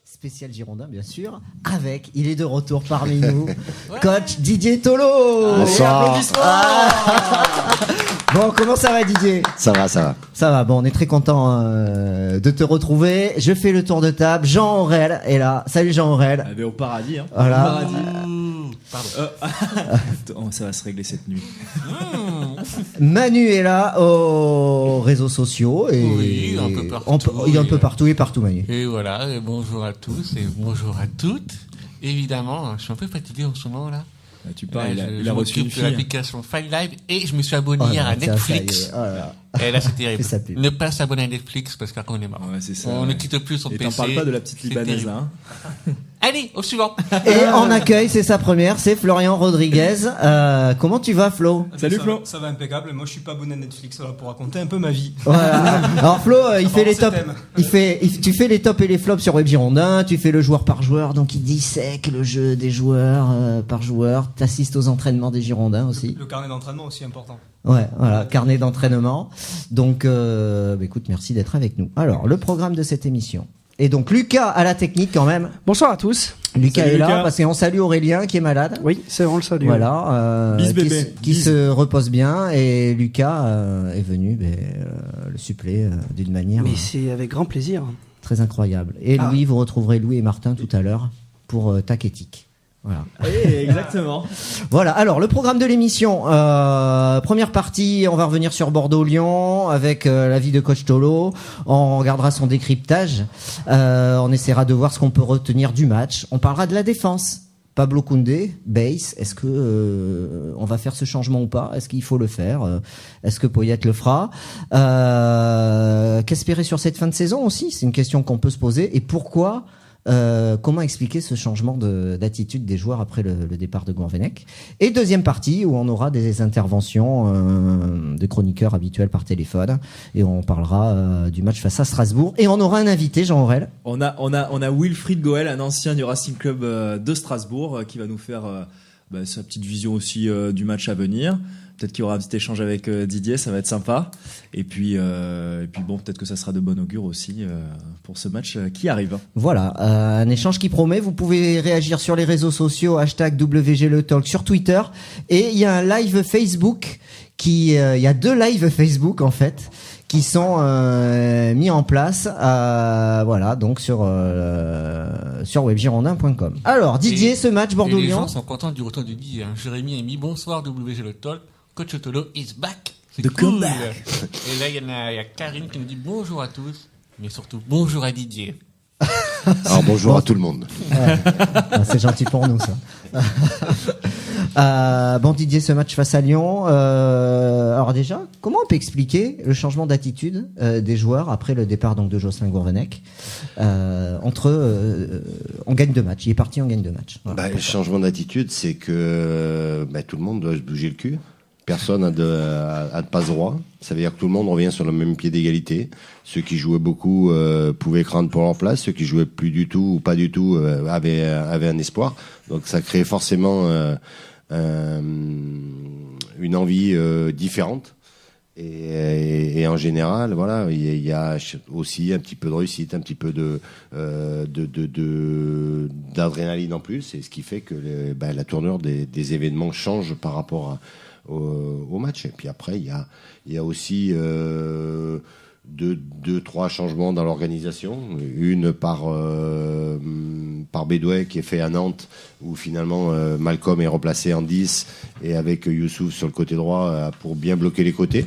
Spécial Girondin, bien sûr, il est de retour parmi nous, coach Didier Tolo. Bonsoir. Bon, comment ça va, Didier ? Ça va. Ça va, bon, on est très content de te retrouver. Je fais le tour de table. Jean Aurel est là. Salut Jean Aurel. Au paradis, hein. Voilà. Pardon. Ça va se régler cette nuit. Manu est là aux réseaux sociaux. Et oui, un peu partout. Il est un peu partout et partout, Manu. Et voilà, et bonjour à tous et bonjour à toutes. Évidemment, je suis un peu fatigué en ce moment là. Tu parles, il je a reçu une m'occupe de fille. l'application File Live et je me suis abonné hier à Netflix. Et là, c'est terrible. Ne pas s'abonner à Netflix parce qu'après on est mort. Ouais, c'est ça, on ne quitte plus son et PC. t'en parles pas de la petite Libanaise là. Allez, au suivant. Et en accueil, c'est sa première, c'est Florian Rodriguez. Comment tu vas, Flo ? Salut Flo. Ça va impeccable. Moi, je suis pas abonné à Netflix voilà, pour raconter un peu ma vie. Voilà. Alors Flo, il fait les tops. thème. Tu fais les tops et les flops sur Web Girondin. Tu fais le joueur par joueur, donc il dissèque le jeu des joueurs par joueur. T'assistes aux entraînements des Girondins aussi. Le carnet d'entraînement aussi important. Ouais, voilà, carnet d'entraînement. Donc, écoute, merci d'être avec nous. Alors, le programme de cette émission. Et donc, Lucas à la technique quand même. Bonsoir à tous. Lucas Salut, est là Lucas. parce qu'on salue Aurélien qui est malade. Oui, c'est vraiment le salut. Voilà, Bis bébé. qui se repose bien et Lucas est venu le suppléer d'une manière Mais c'est avec grand plaisir. très incroyable. Et Louis, vous retrouverez Louis et Martin tout à l'heure pour Tac Éthique. Voilà. Exactement. Voilà, alors le programme de l'émission, première partie, on va revenir sur Bordeaux-Lyon avec l'avis de coach Tolo, on regardera son décryptage, on essaiera de voir ce qu'on peut retenir du match, on parlera de la défense. Pablo Koundé, base, est-ce que on va faire ce changement ou pas ? Est-ce qu'il faut le faire ? Est-ce que Poyet le fera ? Qu'espérer sur cette fin de saison aussi ? C'est une question qu'on peut se poser. Et pourquoi comment expliquer ce changement d'attitude des joueurs après le départ de Gourvenec ? Et deuxième partie où on aura des interventions de chroniqueurs habituels par téléphone et on parlera du match face à Strasbourg et on aura un invité, Jean Aurel. On a Wilfried Goel, un ancien du Racing Club de Strasbourg, qui va nous faire sa petite vision aussi du match à venir. Peut-être qu'il y aura un petit échange avec Didier, ça va être sympa. Et puis bon, peut-être que ça sera de bon augure aussi pour ce match qui arrive. Voilà, un échange qui promet. Vous pouvez réagir sur les réseaux sociaux, #WGLeTalk sur Twitter. Et il y a un live Facebook il y a 2 lives Facebook en fait qui sont mis en place voilà donc sur webgirondin.com. Alors Didier, ce match Et les Bordeaux-Lyon. gens sont contents du retour de Didier. Jérémy a mis bonsoir WG Le Talk. Coach Tolo is back. C'est The cool. comeback. Et là, il y a Karine qui nous dit bonjour à tous, mais surtout bonjour à Didier. Alors bonjour à tout le monde. C'est gentil pour nous ça. Bon Didier, ce match face à Lyon. Alors déjà, comment on peut expliquer le changement d'attitude des joueurs après le départ donc de Jocelyn Gourvenec on gagne 2 matchs. Il est parti, on gagne 2 matchs. Voilà. Le changement d'attitude, c'est que tout le monde doit se bouger le cul. Personne n'a de passe droit. Ça veut dire que tout le monde revient sur le même pied d'égalité. Ceux qui jouaient beaucoup pouvaient craindre pour leur place. Ceux qui jouaient plus du tout ou pas du tout avaient un espoir. Donc ça crée forcément une envie différente. Et en général, voilà, il y a aussi un petit peu de réussite, un petit peu d'adrénaline en plus, et ce qui fait que la tournure des événements change par rapport au match. Et puis après, il y a aussi 2-3 changements dans l'organisation. Une par Bédouet qui est fait à Nantes, où finalement Malcolm est replacé en 10 et avec Youssouf sur le côté droit pour bien bloquer les côtés.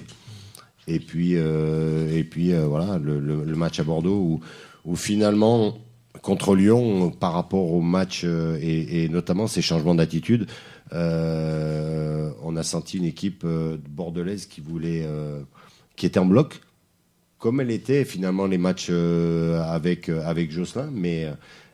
Et puis voilà, le match à Bordeaux où finalement contre Lyon, par rapport au match et notamment ces changements d'attitude, on a senti une équipe bordelaise qui était en bloc, comme elle était finalement les matchs avec Jocelyn,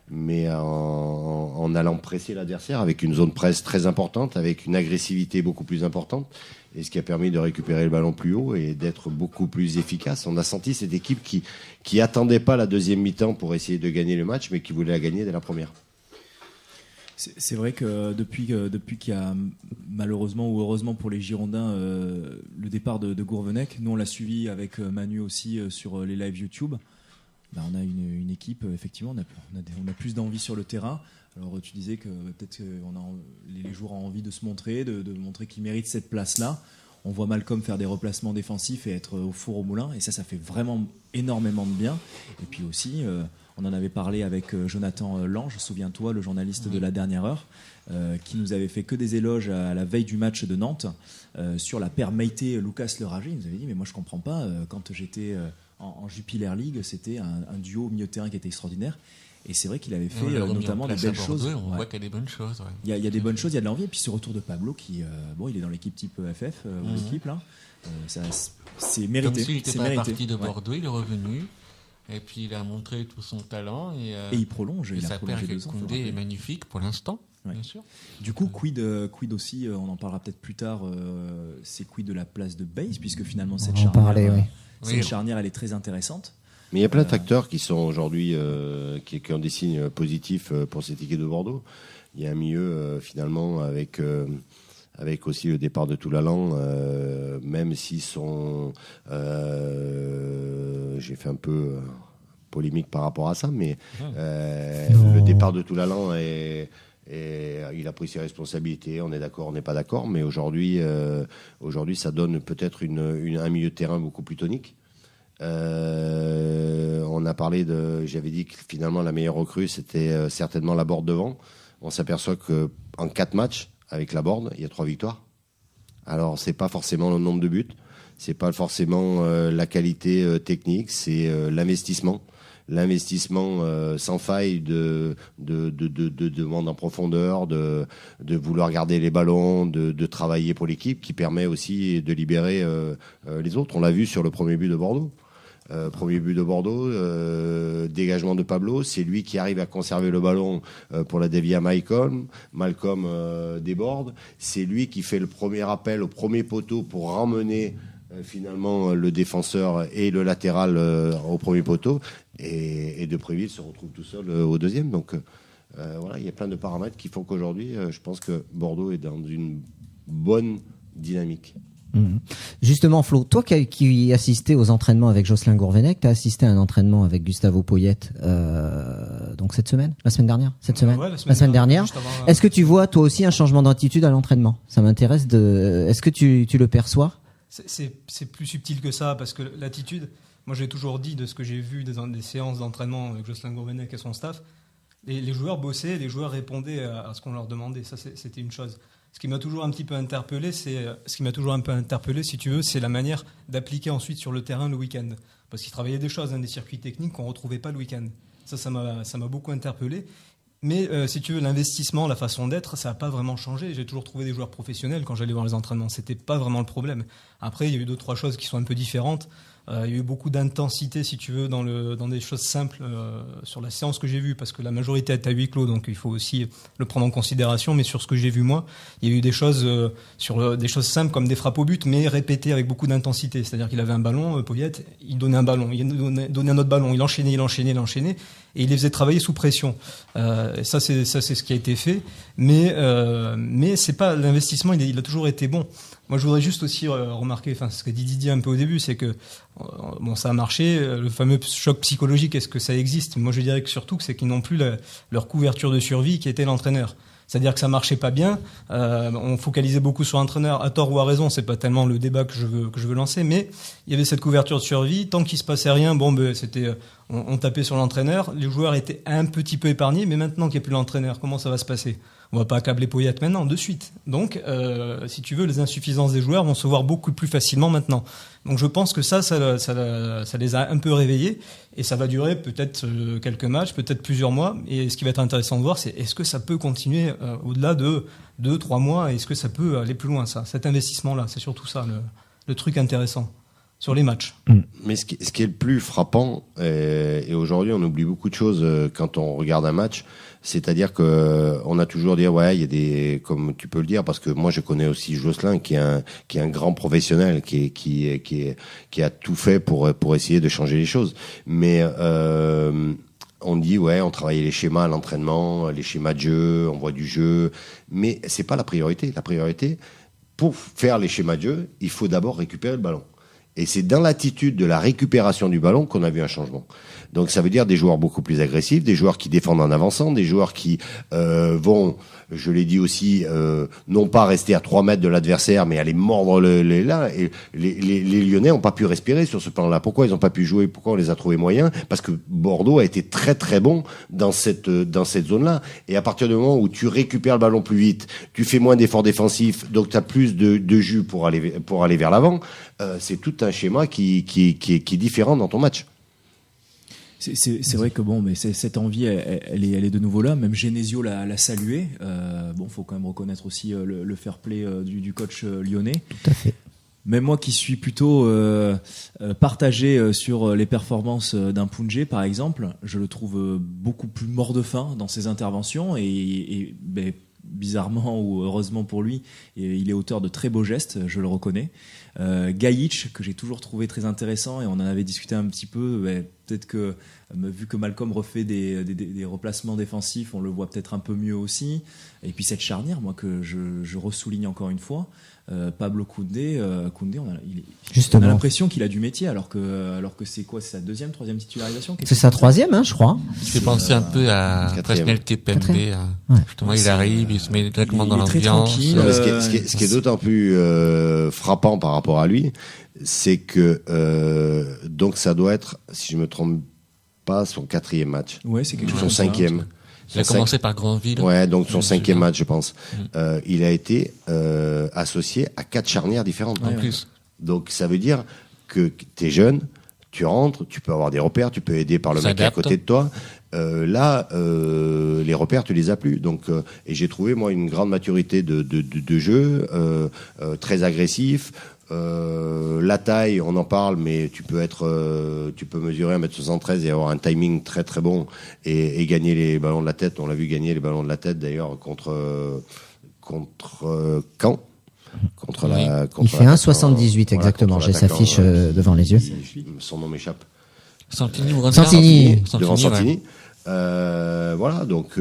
mais en allant presser l'adversaire avec une zone presse très importante, avec une agressivité beaucoup plus importante, et ce qui a permis de récupérer le ballon plus haut et d'être beaucoup plus efficace. On a senti cette équipe qui attendait pas la deuxième mi-temps pour essayer de gagner le match, mais qui voulait la gagner dès la première. C'est vrai que depuis qu'il y a malheureusement ou heureusement pour les Girondins le départ de Gourvenec, nous on l'a suivi avec Manu aussi sur les lives YouTube. on a une équipe, effectivement, on a plus d'envie sur le terrain. Alors tu disais que peut-être que les joueurs ont envie de se montrer, de montrer qu'ils méritent cette place-là. On voit Malcolm faire des replacements défensifs et être au four au moulin, et ça fait vraiment énormément de bien. Et puis aussi, on en avait parlé avec Jonathan Lange, souviens-toi, le journaliste de la dernière heure, qui nous avait fait que des éloges à la veille du match de Nantes sur la paire Meïté-Lucas Leragé. Il nous avait dit, mais moi je comprends pas, quand j'étais en Jupiler League, c'était un duo au milieu de terrain qui était extraordinaire. Et c'est vrai qu'il avait fait notamment des belles choses. On voit qu'il y a des bonnes choses. Ouais. Il y a des bonnes choses, il y a de l'envie. Et puis ce retour de Pablo, qui il est dans l'équipe type FF, ou l'équipe là. C'est mérité. Comme s'il n'était pas mérité. Parti de Bordeaux, il est revenu. Et puis il a montré tout son talent. Et il prolonge. Et sa paire avec Koundé est magnifique pour l'instant. Ouais. Bien sûr. Du coup, quid aussi, on en parlera peut-être plus tard, c'est quid de la place de Baze, puisque finalement cette charnière, elle est très intéressante. Mais il y a plein de facteurs qui sont aujourd'hui qui ont des signes positifs pour cette équipe de Bordeaux. Il y a un milieu finalement avec aussi le départ de Toulalan, même s'ils sont j'ai fait un peu polémique par rapport à ça, mais le départ de Toulalan il a pris ses responsabilités, on est d'accord, on n'est pas d'accord, mais aujourd'hui ça donne peut-être un milieu de terrain beaucoup plus tonique. On a parlé j'avais dit que finalement la meilleure recrue c'était certainement Laborde devant. On s'aperçoit que en 4 matchs avec Laborde, il y a 3 victoires. Alors c'est pas forcément le nombre de buts, c'est pas forcément la qualité technique, c'est l'investissement sans faille de demande en profondeur, de vouloir garder les ballons, de travailler pour l'équipe, qui permet aussi de libérer les autres. On l'a vu sur le premier but de Bordeaux. Dégagement de Pablo, c'est lui qui arrive à conserver le ballon pour la dévier à Malcolm déborde, c'est lui qui fait le premier appel au premier poteau pour ramener finalement le défenseur et le latéral au premier poteau, et Depréville se retrouve tout seul au deuxième. Donc voilà, il y a plein de paramètres qui font qu'aujourd'hui je pense que Bordeaux est dans une bonne dynamique. Justement, Flo, toi qui assistais aux entraînements avec Jocelyn Gourvenec, tu as assisté à un entraînement avec Gustavo Poyet donc la semaine dernière la semaine dernière. Est-ce que tu vois toi aussi un changement d'attitude à l'entraînement? Ça m'intéresse est-ce que tu le perçois? C'est plus subtil que ça, parce que l'attitude, moi j'ai toujours dit de ce que j'ai vu des séances d'entraînement avec Jocelyn Gourvenec et son staff, les joueurs bossaient, les joueurs répondaient à ce qu'on leur demandait. Ça, c'était une chose. Ce qui m'a toujours un petit peu interpellé, si tu veux, c'est la manière d'appliquer ensuite sur le terrain le week-end. Parce qu'ils travaillaient des choses, des circuits techniques qu'on ne retrouvait pas le week-end. Ça m'a beaucoup interpellé. Mais si tu veux, l'investissement, la façon d'être, ça n'a pas vraiment changé. J'ai toujours trouvé des joueurs professionnels quand j'allais voir les entraînements. C'était pas vraiment le problème. Après, il y a eu 2-3 choses qui sont un peu différentes. Il y a eu beaucoup d'intensité, si tu veux, dans des choses simples sur la séance que j'ai vue, parce que la majorité est à huis clos, donc il faut aussi le prendre en considération. Mais sur ce que j'ai vu moi, il y a eu des choses des choses simples comme des frappes au but, mais répétées avec beaucoup d'intensité. C'est-à-dire qu'il avait un ballon, Poyet, il donnait un ballon, il donnait un autre ballon, il enchaînait, et il les faisait travailler sous pression. Ça c'est ce qui a été fait, mais c'est pas l'investissement, il a toujours été bon. Moi, je voudrais juste aussi remarquer, ce que dit Didier un peu au début, c'est que ça a marché, le fameux choc psychologique, est-ce que ça existe? Moi, je dirais que surtout que c'est qu'ils n'ont plus leur couverture de survie qui était l'entraîneur. C'est-à-dire que ça marchait pas bien. On focalisait beaucoup sur l'entraîneur, à tort ou à raison. C'est pas tellement le débat que je veux lancer, mais il y avait cette couverture de survie. Tant qu'il se passait rien, c'était on tapait sur l'entraîneur. Les joueurs étaient un petit peu épargnés, mais maintenant qu'il n'y a plus l'entraîneur, comment ça va se passer? On va pas accabler Poyet maintenant, de suite. Donc, si tu veux, les insuffisances des joueurs vont se voir beaucoup plus facilement maintenant. Donc, je pense que ça les a un peu réveillés, et ça va durer peut-être quelques matchs, peut-être plusieurs mois. Et ce qui va être intéressant de voir, c'est est-ce que ça peut continuer au-delà de 2-3 mois, et est-ce que ça peut aller plus loin, cet investissement-là. C'est surtout ça, le truc intéressant sur les matchs. Mais ce qui est le plus frappant, et aujourd'hui on oublie beaucoup de choses quand on regarde un match, c'est-à-dire que on a toujours dit il y a des, comme tu peux le dire, parce que moi je connais aussi Jocelyn qui est un grand professionnel, qui a tout fait pour essayer de changer les choses. Mais on dit on travaillait les schémas à l'entraînement, les schémas de jeu, on voit du jeu, mais c'est pas la priorité. La priorité, pour faire les schémas de jeu, il faut d'abord récupérer le ballon. Et c'est dans l'attitude de la récupération du ballon qu'on a vu un changement. Donc ça veut dire des joueurs beaucoup plus agressifs, des joueurs qui défendent en avançant, des joueurs qui vont, je l'ai dit aussi, non pas rester à 3 mètres de l'adversaire, mais aller mordre là. Et les Lyonnais n'ont pas pu respirer sur ce plan-là. Pourquoi ils n'ont pas pu jouer? Pourquoi on les a trouvés moyens? Parce que Bordeaux a été très très bon dans cette zone-là. Et à partir du moment où tu récupères le ballon plus vite, tu fais moins d'efforts défensifs, donc tu as plus de jus pour aller vers l'avant. C'est tout un schéma qui est différent dans ton match. C'est vrai que bon, mais cette envie, elle est de nouveau là. Même Genesio l'a salué. Faut quand même reconnaître aussi le fair play du coach lyonnais. Tout à fait. Même moi qui suis plutôt partagé sur les performances d'un Pounjé, par exemple, je le trouve beaucoup plus mort de faim dans ses interventions et bizarrement ou heureusement pour lui, il est auteur de très beaux gestes, je le reconnais. Gajic, que j'ai toujours trouvé très intéressant et on en avait discuté un petit peu, peut-être que vu que Malcolm refait des replacements défensifs, on le voit peut-être un peu mieux aussi. Et puis cette charnière, moi que je ressouligne encore une fois, Pablo Koundé, on a l'impression qu'il a du métier alors que c'est quoi, c'est sa deuxième, troisième titularisation? C'est sa troisième, je crois. Je fais penser un peu à Presnel Kipembe. Justement, il arrive, il se met directement dans l'ambiance. Ce qui est d'autant plus frappant par rapport à lui, c'est que donc ça doit être, si je me trompe pas, son 4e match. Ouais, c'est quelque chose. Son 5e. Il a commencé par Grandville. Ouais, donc son 5e match, je pense. Il a été associé à 4 charnières différentes. En plus. Donc ça veut dire que t'es jeune, tu rentres, tu peux avoir des repères, tu peux aider par le mec à côté de toi. Les repères, tu les as plus. Donc, et j'ai trouvé moi une grande maturité de jeu, très agressif. La taille, on en parle, mais tu peux mesurer 1m73 et avoir un timing très très bon et gagner les ballons de la tête. On l'a vu gagner les ballons de la tête d'ailleurs contre Caen. Il fait 1,78 exactement. J'ai sa fiche devant les yeux. Son nom m'échappe. Santini. Devant Santini. Voilà, donc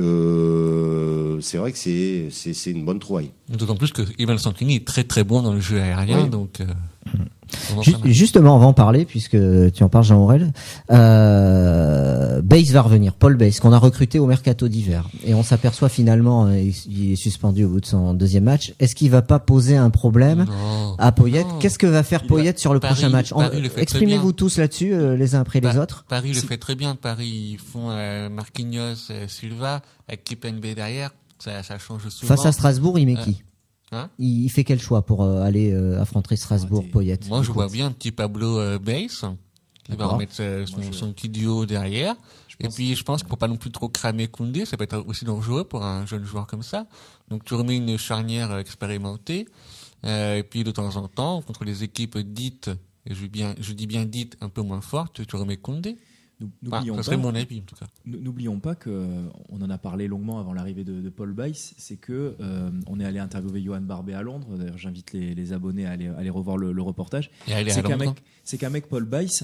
c'est vrai que c'est une bonne trouvaille. D'autant plus que Ivan Santini est très très bon dans le jeu aérien, oui. donc. Justement, on va en parler puisque tu en parles, Jean-Aurel. Bays va revenir, Paul Bays, qu'on a recruté au mercato d'hiver, et on s'aperçoit finalement, il est suspendu au bout de son 2e match. Est-ce qu'il va pas poser un problème à Poyet? Qu'est-ce que va faire Poyet sur le prochain match? Exprimez-vous tous là-dessus, les uns après les autres. Paris le fait très bien. Paris, ils font Marquinhos, Silva, avec Kipembe derrière. Ça change souvent. Face à Strasbourg, il met qui? Il fait quel choix pour aller affronter Strasbourg, Poyet? Moi, je vois bien un petit Pablo Bays qui va remettre son petit duo derrière. Et puis, je pense qu'il ne faut pas non plus trop cramer Koundé. Ça peut être aussi dangereux pour un jeune joueur comme ça. Donc, tu remets une charnière expérimentée. Et puis, de temps en temps, contre les équipes dites, et je dis bien dites, un peu moins fortes, tu remets Koundé. Ça serait mon avis en tout cas. N'oublions pas qu'on en a parlé longuement avant l'arrivée de Paul Bays, c'est que on est allé interviewer Johan Barbet à Londres. D'ailleurs, j'invite les abonnés à aller revoir le reportage. C'est qu'un mec Paul Bays,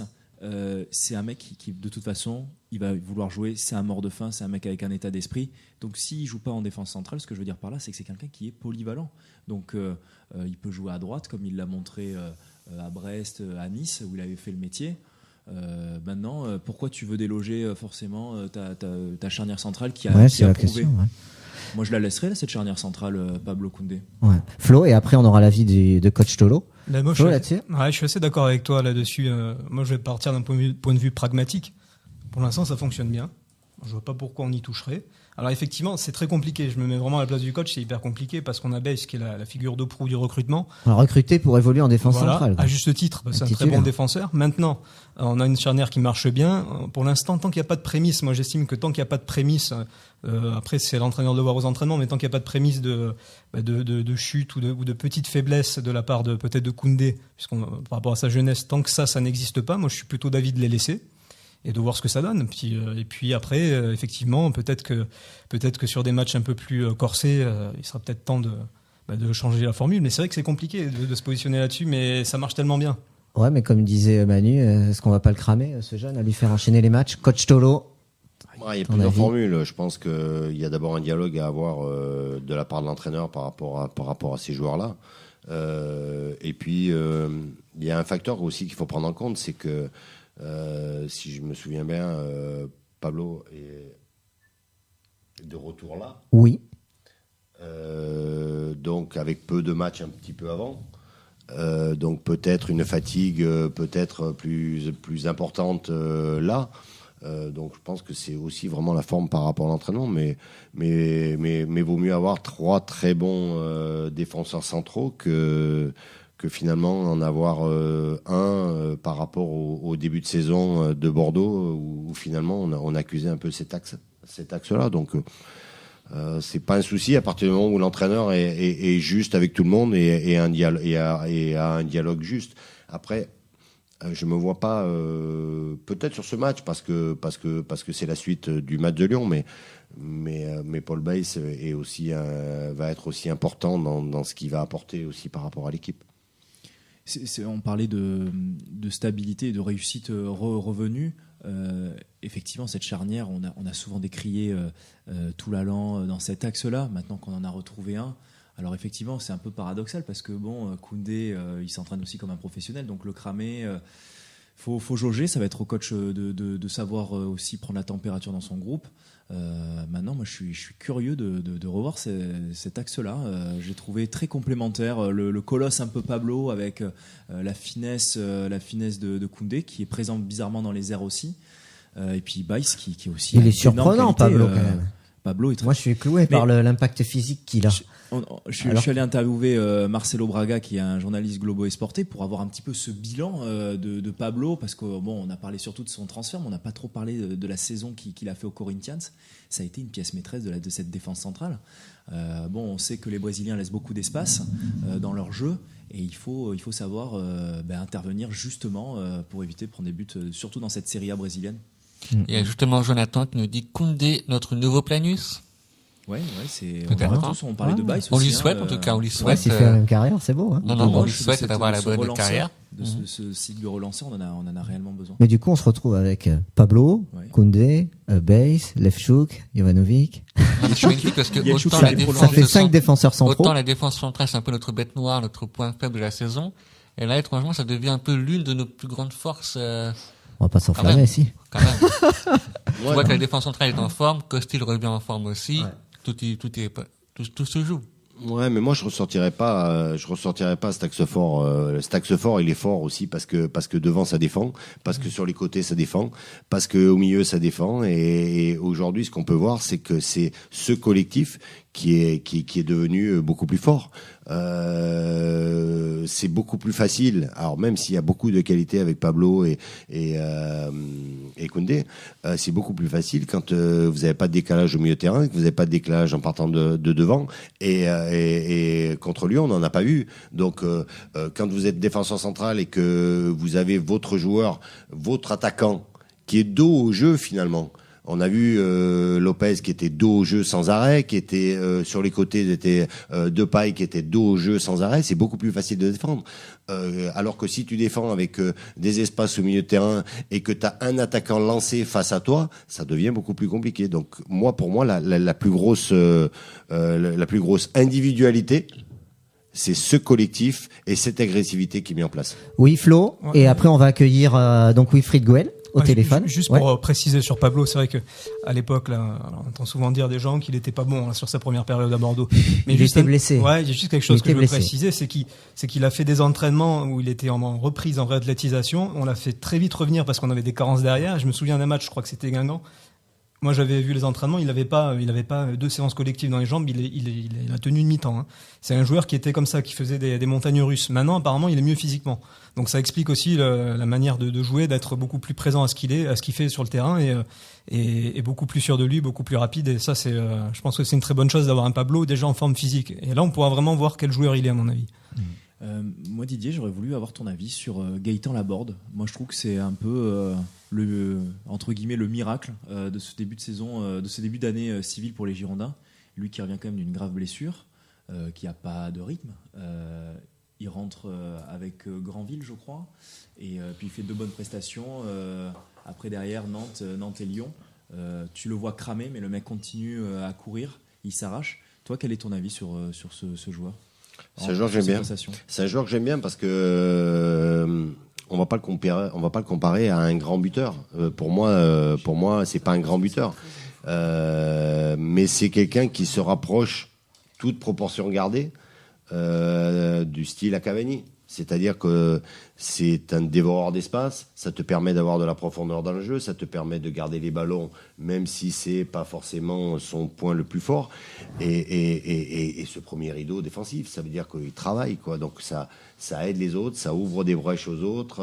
c'est un mec qui de toute façon, il va vouloir jouer. C'est un mort de faim, c'est un mec avec un état d'esprit. Donc, s'il joue pas en défense centrale, ce que je veux dire par là, c'est que c'est quelqu'un qui est polyvalent. Donc, il peut jouer à droite, comme il l'a montré à Brest, à Nice, où il avait fait le métier. Maintenant, pourquoi tu veux déloger forcément ta charnière centrale qui a prouvé question, ouais. Moi, je la laisserai cette charnière centrale, Pablo Koundé. Ouais. Flo, et après on aura l'avis de coach Tolo. Flo, là-dessus. Je suis assez d'accord avec toi là-dessus. Moi, je vais partir d'un point de vue pragmatique. Pour l'instant, ça fonctionne bien. Je vois pas pourquoi on y toucherait. Alors effectivement, c'est très compliqué. Je me mets vraiment à la place du coach, c'est hyper compliqué parce qu'on a Bays qui est la figure de proue du recrutement. Alors recruté pour évoluer en défense centrale. À juste titre, c'est un très bon défenseur. Maintenant, on a une charnière qui marche bien. Pour l'instant, tant qu'il n'y a pas de prémisse, moi j'estime que tant qu'il n'y a pas de prémisse, après c'est l'entraîneur de voir aux entraînements, mais tant qu'il n'y a pas de prémisse de chute ou de petite faiblesse de la part peut-être de Koundé, par rapport à sa jeunesse, tant que ça n'existe pas, moi je suis plutôt d'avis de les laisser et de voir ce que ça donne. Et puis après, effectivement, peut-être que sur des matchs un peu plus corsés, il sera peut-être temps de changer la formule. Mais c'est vrai que c'est compliqué de se positionner là-dessus, mais ça marche tellement bien. Ouais, mais comme disait Manu, est-ce qu'on va pas le cramer, ce jeune, à lui faire enchaîner les matchs? Coach Tolo. Il y a plusieurs formules. Je pense qu'il y a d'abord un dialogue à avoir de la part de l'entraîneur par rapport à ces joueurs-là. Et puis, il y a un facteur aussi qu'il faut prendre en compte, c'est que, si je me souviens bien, Pablo est de retour là. Oui. Donc, avec peu de matchs un petit peu avant. Donc, peut-être une fatigue peut-être plus importante là. Donc, je pense que c'est aussi vraiment la forme par rapport à l'entraînement. Mais vaut mieux avoir 3 très bons défenseurs centraux que finalement en avoir un par rapport au début de saison de Bordeaux où finalement on accusait un peu cet axe-là. Donc c'est pas un souci à partir du moment où l'entraîneur est juste avec tout le monde et a un dialogue juste. Après, je me vois pas peut-être sur ce match parce que c'est la suite du match de Lyon, mais Paul Bays va être aussi important dans ce qu'il va apporter aussi par rapport à l'équipe. On parlait de stabilité et de réussite revenue. Effectivement, cette charnière, on a souvent décrié tout l'allant dans cet axe-là. Maintenant qu'on en a retrouvé un, alors effectivement, c'est un peu paradoxal parce que Koundé, il s'entraîne aussi comme un professionnel, donc le cramer, faut jauger. Ça va être au coach de savoir aussi prendre la température dans son groupe. Maintenant, moi, je suis curieux de revoir cet axe-là. J'ai trouvé très complémentaire le colosse un peu Pablo avec la finesse de Koundé qui est présent bizarrement dans les airs aussi. Et puis Bays qui est aussi. Il est surprenant, Pablo. Quand même. Pablo est très... Moi, je suis cloué par l'impact physique qu'il a. Je suis allé interviewer Marcelo Braga, qui est un journaliste Globo Esporté, pour avoir un petit peu ce bilan de Pablo, parce que on a parlé surtout de son transfert, mais on n'a pas trop parlé de la saison qu'il a fait au Corinthians. Ça a été une pièce maîtresse de cette défense centrale. On sait que les Brésiliens laissent beaucoup d'espace dans leur jeu, et il faut savoir intervenir justement pour éviter de prendre des buts, surtout dans cette Serie A brésilienne. Il y a justement Jonathan qui nous dit Koundé, notre nouveau Planus. Ouais, c'est. On parlait de Bays aussi. On lui souhaite, en tout cas, on lui souhaite. S'il fait la même carrière, c'est beau. Hein. Non, on lui souhaite d'avoir la bonne carrière. De ce cycle de relanceur, on en a réellement besoin. Mais du coup, on se retrouve avec Pablo, Koundé, Bays, Lefchuk, Jovanovic. Je suis magnifique parce que autant la défense. Ça fait 5 défenseurs centraux. Autant la défense centrale, c'est un peu notre bête noire, notre point faible de la saison. Et là, étrangement, ça devient un peu l'une de nos plus grandes forces. On va pas s'enflammer, si. Quand même. Tu vois que la défense centrale est en forme, Costil revient en forme aussi. Ouais. Tout se joue. Ouais, mais moi je ressortirais pas cet axe fort. Cet axe fort, il est fort aussi parce que devant ça défend, parce que sur les côtés ça défend, parce que au milieu ça défend. Et aujourd'hui, ce qu'on peut voir, c'est que c'est ce collectif qui est devenu beaucoup plus fort. C'est beaucoup plus facile. Alors même s'il y a beaucoup de qualités avec Pablo et Koundé, c'est beaucoup plus facile quand vous n'avez pas de décalage au milieu de terrain, que vous n'avez pas de décalage en partant de devant. Et contre Lyon, on n'en a pas vu. Donc quand vous êtes défenseur central et que vous avez votre joueur, votre attaquant qui est dos au jeu finalement. On a vu Lopez qui était dos au jeu sans arrêt, qui était sur les côtés, était Depay qui était dos au jeu sans arrêt. C'est beaucoup plus facile de défendre. Alors que si tu défends avec des espaces au milieu de terrain et que tu as un attaquant lancé face à toi, ça devient beaucoup plus compliqué. Donc pour moi, la plus grosse individualité, c'est ce collectif et cette agressivité qui est mis en place. Oui, Flo. Ouais. Et après, on va accueillir donc Wilfried Goel au téléphone. Juste pour préciser sur Pablo, c'est vrai que à l'époque, là, on entend souvent dire des gens qu'il était pas bon sur sa première période à Bordeaux. Mais il était blessé. Ouais, il y a juste quelque chose que je veux préciser, c'est qu'il a fait des entraînements où il était en reprise, en réathlétisation. On l'a fait très vite revenir parce qu'on avait des carences derrière. Je me souviens d'un match, je crois que c'était Guingamp. Moi, j'avais vu les entraînements, il avait pas 2 séances collectives dans les jambes, il a tenu une mi-temps. Hein. C'est un joueur qui était comme ça, qui faisait des montagnes russes. Maintenant, apparemment, il est mieux physiquement. Donc, ça explique aussi la manière de jouer, d'être beaucoup plus présent à ce qu'il fait sur le terrain et beaucoup plus sûr de lui, beaucoup plus rapide. Et ça, je pense que c'est une très bonne chose d'avoir un Pablo déjà en forme physique. Et là, on pourra vraiment voir quel joueur il est, à mon avis. Moi, Didier, j'aurais voulu avoir ton avis sur Gaëtan Laborde. Moi, je trouve que c'est un peu entre guillemets le miracle de ce début de saison, de ce début d'année civile pour les Girondins. Lui qui revient quand même d'une grave blessure, qui n'a pas de rythme. Il rentre avec Granville, je crois, et puis il fait 2 bonnes prestations. Après, derrière, Nantes et Lyon. Tu le vois cramer, mais le mec continue à courir, il s'arrache. Toi, quel est ton avis sur ce joueur ? C'est un joueur que j'aime bien. C'est un joueur que j'aime bien parce que on va pas le comparer à un grand buteur. Pour moi, c'est pas un grand buteur, mais c'est quelqu'un qui se rapproche, toute proportion gardée, du style à Cavani. C'est-à-dire que c'est un dévoreur d'espace, ça te permet d'avoir de la profondeur dans le jeu, ça te permet de garder les ballons, même si c'est pas forcément son point le plus fort. Et ce premier rideau défensif, ça veut dire qu'il travaille, quoi. Donc ça aide les autres, ça ouvre des brèches aux autres.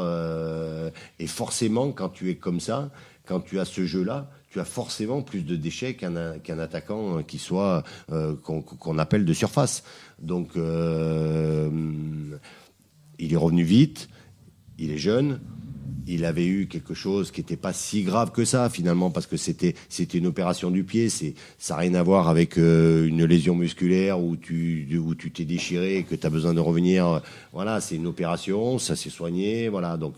Et forcément, quand tu es comme ça, quand tu as ce jeu-là, tu as forcément plus de déchets qu'un attaquant qui soit qu'on appelle de surface. Donc il est revenu vite, il est jeune, il avait eu quelque chose qui n'était pas si grave que ça finalement, parce que c'était une opération du pied, ça n'a rien à voir avec une lésion musculaire où tu t'es déchiré et que tu as besoin de revenir. Voilà, c'est une opération, ça s'est soigné, voilà, donc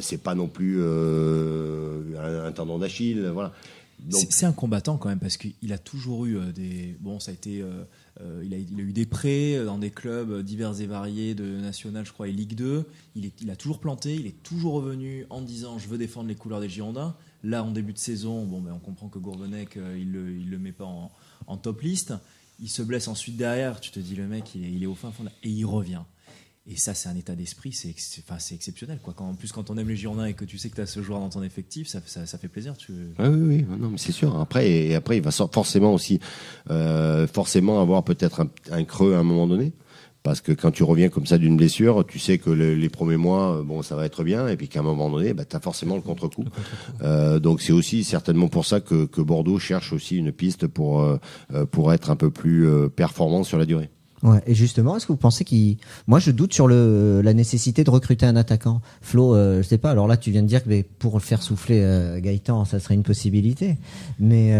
c'est pas non plus un tendon d'Achille, voilà. Donc, c'est un combattant quand même, parce qu'il a toujours eu des... Bon, ça a été... il a eu des prêts dans des clubs divers et variés de National, je crois, et Ligue 2. Il a toujours planté, il est toujours revenu en disant « je veux défendre les couleurs des Girondins ». Là, en début de saison, on comprend que Gourvenec, il le met pas en top liste. Il se blesse ensuite derrière, tu te dis le mec, il est au fin fond, et il revient. Et ça, c'est un état d'esprit, c'est exceptionnel, quoi. En plus, quand on aime les Girondins et que tu sais que tu as ce joueur dans ton effectif, ça fait plaisir. Oui, non, mais c'est sûr. Après, il va forcément aussi avoir peut-être un creux à un moment donné. Parce que quand tu reviens comme ça d'une blessure, tu sais que les premiers mois, ça va être bien, et puis qu'à un moment donné, tu as forcément le contre-coup. Donc c'est aussi certainement pour ça que Bordeaux cherche aussi une piste pour être un peu plus performant sur la durée. Ouais, et justement, est-ce que vous pensez moi je doute sur la nécessité de recruter un attaquant. Flo, je sais pas, alors là tu viens de dire que pour le faire souffler Gaëtan, ça serait une possibilité. Mais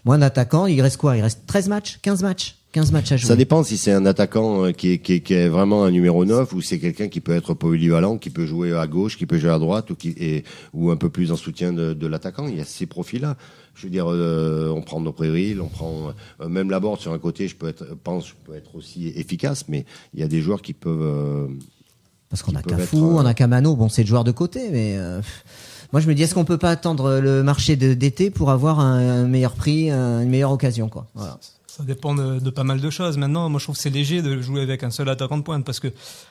moi un attaquant, il reste quoi ? Il reste 13 matchs, 15 matchs à jouer. Ça dépend si c'est un attaquant qui est vraiment un numéro 9 ou c'est quelqu'un qui peut être polyvalent, qui peut jouer à gauche, qui peut jouer à droite ou un peu plus en soutien de l'attaquant. Il y a ces profils-là. Je veux dire, on prend nos Prairies, on prend même Laborde sur un côté. Je peux être aussi efficace, mais il y a des joueurs qui peuvent. Parce qu'on a Cafou, on a Camano. Bon, c'est le joueur de côté, mais moi je me dis, est-ce qu'on peut pas attendre le marché d'été pour avoir un meilleur prix, une meilleure occasion, quoi. Voilà. Ça dépend de pas mal de choses. Maintenant, moi je trouve que c'est léger de jouer avec un seul attaquant de pointe, parce que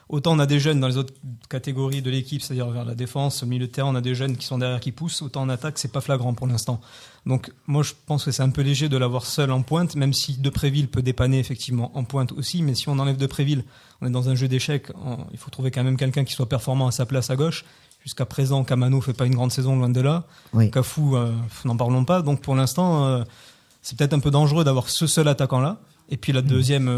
autant on a des jeunes dans les autres catégories de l'équipe, c'est-à-dire vers la défense, au milieu de terrain, on a des jeunes qui sont derrière, qui poussent, autant en attaque, c'est pas flagrant pour l'instant. Donc moi je pense que c'est un peu léger de l'avoir seul en pointe, même si Depréville peut dépanner effectivement en pointe aussi, mais si on enlève Depréville, on est dans un jeu d'échecs, il faut trouver quand même quelqu'un qui soit performant à sa place à gauche. Jusqu'à présent, Camano fait pas une grande saison, loin de là. Oui. Cafou, n'en parlons pas. Donc pour l'instant, c'est peut-être un peu dangereux d'avoir ce seul attaquant-là. Et puis la deuxième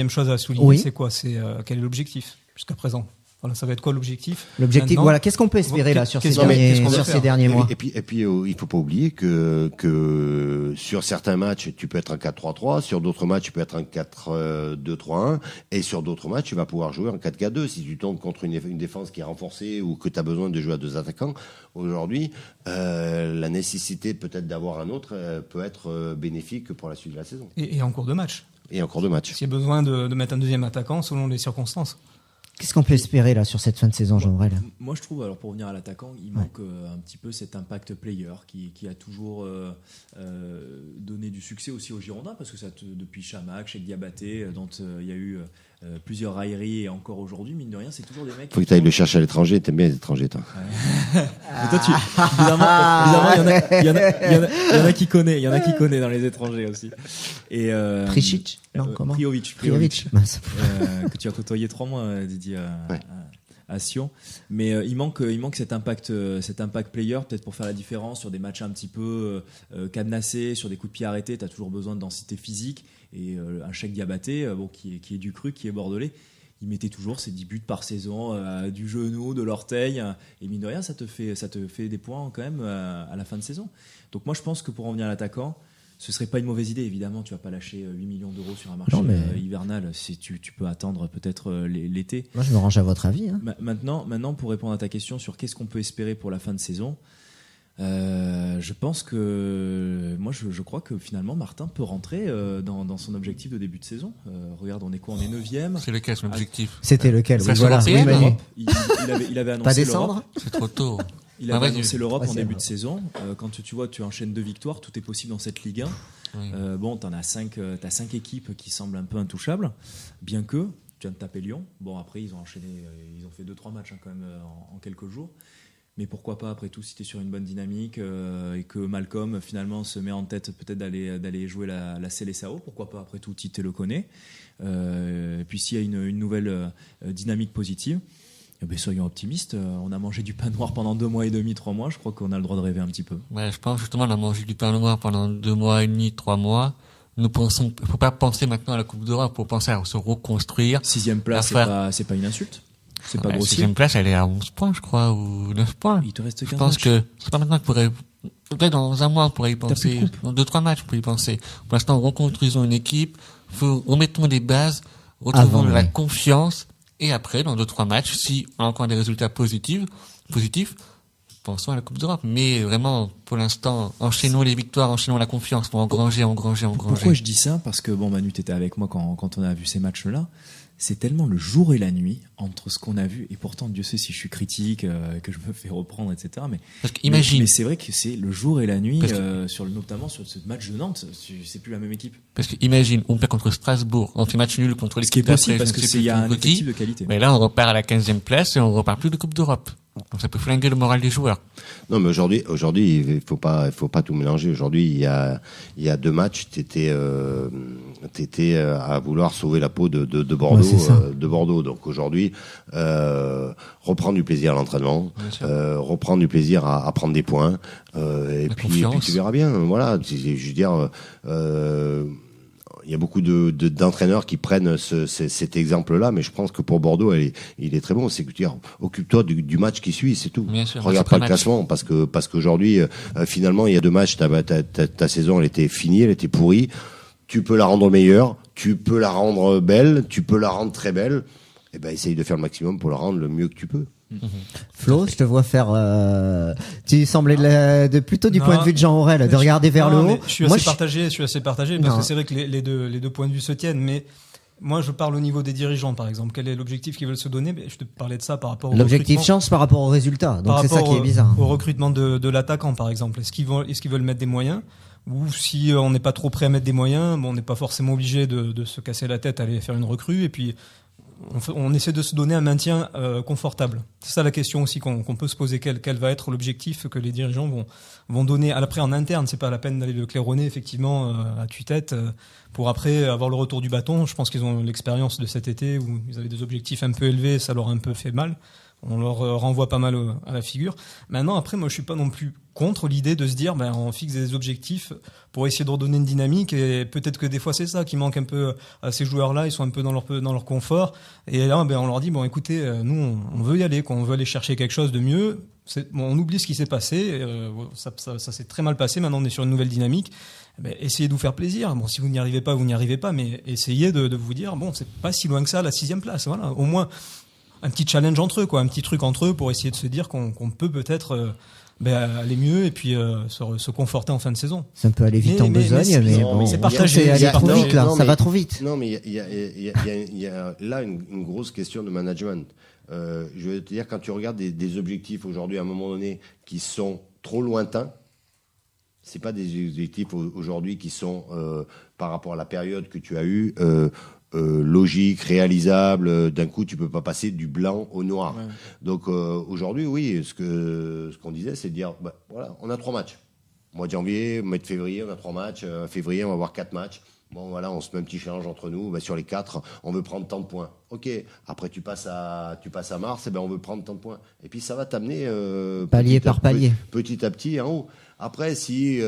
chose à souligner, c'est quoi ? C'est quel est l'objectif jusqu'à présent ? Voilà, ça va être quoi l'objectif ? L'objectif, voilà, qu'est-ce qu'on peut espérer là sur ces derniers mois ? Et puis, il faut pas oublier que sur certains matchs, tu peux être un 4-3-3, sur d'autres matchs, tu peux être un 4-2-3-1, et sur d'autres matchs, tu vas pouvoir jouer en 4-4-2 si tu tombes contre une défense qui est renforcée ou que tu as besoin de jouer à deux attaquants. Aujourd'hui, la nécessité peut-être d'avoir un autre peut être bénéfique pour la suite de la saison. Et en cours de match. Et en cours de match. S'il y a besoin de mettre un deuxième attaquant selon les circonstances. Qu'est-ce qu'on peut espérer là sur cette fin de saison, Jean-Brel ? Moi je trouve, alors pour revenir à l'attaquant, il manque un petit peu cet impact player qui a toujours donné du succès aussi aux Girondins, parce que depuis Chamac, chez Diabaté, dont il y a eu plusieurs railleries, et encore aujourd'hui, mine de rien, c'est toujours des mecs... Faut que tu ailles le chercher à l'étranger, t'aimes bien les étrangers, toi. Ouais. Mais toi, bizarrement, il y en a qui connaît dans les étrangers aussi. Et Prišić, non, comment ? Priović. Que tu as côtoyé 3 mois, Didier, à Sion. Mais il manque cet impact player, peut-être pour faire la différence sur des matchs un petit peu cadenassés, sur des coups de pied arrêtés. Tu as toujours besoin de densité physique. Et un Cheikh Diabaté, qui est du cru, qui est bordelais, il mettait toujours ses 10 buts par saison, du genou, de l'orteil, et mine de rien, ça te fait des points quand même à la fin de saison. Donc moi je pense que pour en venir à l'attaquant, ce serait pas une mauvaise idée, évidemment. Tu vas pas lâcher 8 millions d'euros sur un marché hivernal, si tu peux attendre peut-être l'été. Moi je me range à votre avis. Maintenant, pour répondre à ta question sur qu'est-ce qu'on peut espérer pour la fin de saison, Je pense que moi je crois que finalement Martin peut rentrer dans son objectif de début de saison. Regarde, on est quoi? On est 9e. C'est lequel son objectif? C'était lequel? Ça, Oui, voilà. c'est Oui, européen, Manu. Il avait Pas annoncé descendre? l'Europe. C'est trop tôt. Il avait Ah, vas-y. annoncé l'Europe Ouais, en c'est début vrai. de saison. Quand tu vois, tu enchaînes 2 victoires, tout est possible dans cette Ligue 1. Oui. Bon, t'as 5 équipes qui semblent un peu intouchables, bien que tu viens de taper Lyon. Bon, après ils ont enchaîné, ils ont fait 2-3 matchs quand même en quelques jours. Mais pourquoi pas, après tout, si tu es sur une bonne dynamique et que Malcolm finalement se met en tête peut-être d'aller jouer la Seleção, pourquoi pas, après tout, Tite le connaît. Et puis s'il y a une nouvelle dynamique positive, eh bien, soyons optimistes. On a mangé du pain noir pendant 2 mois et demi, 3 mois. Je crois qu'on a le droit de rêver un petit peu. Ouais, je pense justement on a mangé du pain noir pendant 2 mois et demi, 3 mois. Nous pensons, faut pas penser maintenant à la Coupe d'Europe, faut penser à se reconstruire. 6e place, Enfin, c'est pas une insulte. C'est pas La grossier. 6e place, elle est à 11 points, je crois, ou 9 points. Il te reste 15 Je pense matchs. que c'est pas maintenant qu'on pourrait, peut-être dans un mois, on pourrait y plus de penser. coupe. Dans 2-3 matchs, on pourrait y penser. Pour l'instant, reconstruisons une équipe, remettons les bases, retrouvons Avant, la ouais. confiance, et après, dans 2-3 matchs, si on a encore des résultats positifs, pensons à la Coupe d'Europe. Mais vraiment, pour l'instant, enchaînons les victoires, enchaînons la confiance pour engranger. Pourquoi je dis ça? Parce que, bon, Manu, t'étais avec moi quand on a vu ces matchs-là. C'est tellement le jour et la nuit entre ce qu'on a vu, et pourtant Dieu sait si je suis critique, que je me fais reprendre, etc. Parce qu'imagine, mais c'est vrai que c'est le jour et la nuit, Parce que- notamment sur ce match de Nantes, c'est plus la même équipe. on perd contre Strasbourg, on fait match nul contre Ce qui est l'équipe d'après, possible, parce je ne que sais il y a plus un contre qui. effectif de qualité. Mais là, on repart à la 15e place et on repart plus de Coupe d'Europe. Donc ça peut flinguer le moral des joueurs. Non, mais aujourd'hui, il faut pas tout mélanger. Aujourd'hui, il y a 2 matchs. T'étais à vouloir sauver la peau de Bordeaux, Ouais, c'est ça. de Bordeaux. Donc aujourd'hui, reprendre du plaisir à l'entraînement, Bien sûr. reprendre du plaisir à prendre des points, et puis confiance. tu verras bien. Voilà, je veux dire. Il y a beaucoup d'entraîneurs qui prennent cet exemple-là, mais je pense que pour Bordeaux, il est très bon. C'est que tu dis, occupe-toi du match qui suit, c'est tout. Bien sûr, Regarde c'est pas pas le match. classement, parce qu'aujourd'hui, finalement, il y a 2 matchs, ta saison, elle était finie, elle était pourrie. Tu peux la rendre meilleure, tu peux la rendre belle, tu peux la rendre très belle. Eh ben, essaye de faire le maximum pour la rendre le mieux que tu peux. Flo, je te vois faire. Tu semblais plutôt du Non. point de vue de Jean Aurel, de regarder vers Non, le mais haut. Je suis Moi, assez partagé parce Non. que c'est vrai que les deux points de vue se tiennent, mais moi je parle au niveau des dirigeants par exemple. Quel est l'objectif qu'ils veulent se donner? Je te parlais de ça par rapport au L'objectif recrutement. change par rapport au résultat. Donc Par c'est ça rapport qui est bizarre. au recrutement de l'attaquant par exemple. Est-ce qu'ils veulent mettre des moyens? Ou si on n'est pas trop prêt à mettre des moyens, bon, on n'est pas forcément obligé de se casser la tête à aller faire une recrue, et puis on essaie de se donner un maintien confortable. C'est ça la question aussi qu'on peut se poser. Quel va être l'objectif que les dirigeants vont donner après en interne? C'est pas la peine d'aller le claironner effectivement à tue-tête pour après avoir le retour du bâton. Je pense qu'ils ont l'expérience de cet été où ils avaient des objectifs un peu élevés, ça leur a un peu fait mal. On leur renvoie pas mal à la figure. Maintenant, après, moi, je suis pas non plus contre l'idée de se dire, ben, on fixe des objectifs pour essayer de redonner une dynamique, et peut-être que des fois c'est ça qui manque un peu à ces joueurs-là. Ils sont un peu dans leur confort. Et là, ben, on leur dit, bon, écoutez, nous, on veut y aller, on veut aller chercher quelque chose de mieux. On oublie ce qui s'est passé. Ça s'est très mal passé. Maintenant, on est sur une nouvelle dynamique. Ben, essayez de vous faire plaisir. Bon, si vous n'y arrivez pas, vous n'y arrivez pas, mais essayez de vous dire, bon, c'est pas si loin que ça, la 6e place. Voilà. Au moins, un petit challenge entre eux, quoi, un petit truc entre eux pour essayer de se dire qu'on peut peut-être aller mieux et puis se conforter en fin de saison. Ça peut aller vite en besogne, mais non, bon. mais c'est partagé, C'est aller c'est trop partagé. vite là. Non, Ça mais- va trop vite. Non, mais il y a là une grosse question de management. Je veux te dire, quand tu regardes des objectifs aujourd'hui, à un moment donné, qui sont trop lointains, c'est pas des objectifs aujourd'hui qui sont par rapport à la période que tu as eue logique, réalisable. D'un coup, tu peux pas passer du blanc au noir. Ouais. Donc aujourd'hui, oui, ce qu'on disait, c'est de dire, bah, voilà, on a 3 matchs. Mois de janvier, mois de février, on a 3 matchs. Février, on va avoir 4 matchs. Bon, voilà, on se met un petit challenge entre nous. Bah, sur les 4, on veut prendre tant de points. Ok. Après, tu passes à mars, et ben on veut prendre tant de points. Et puis ça va t'amener Palier par palier. petit à petit en haut. Après, si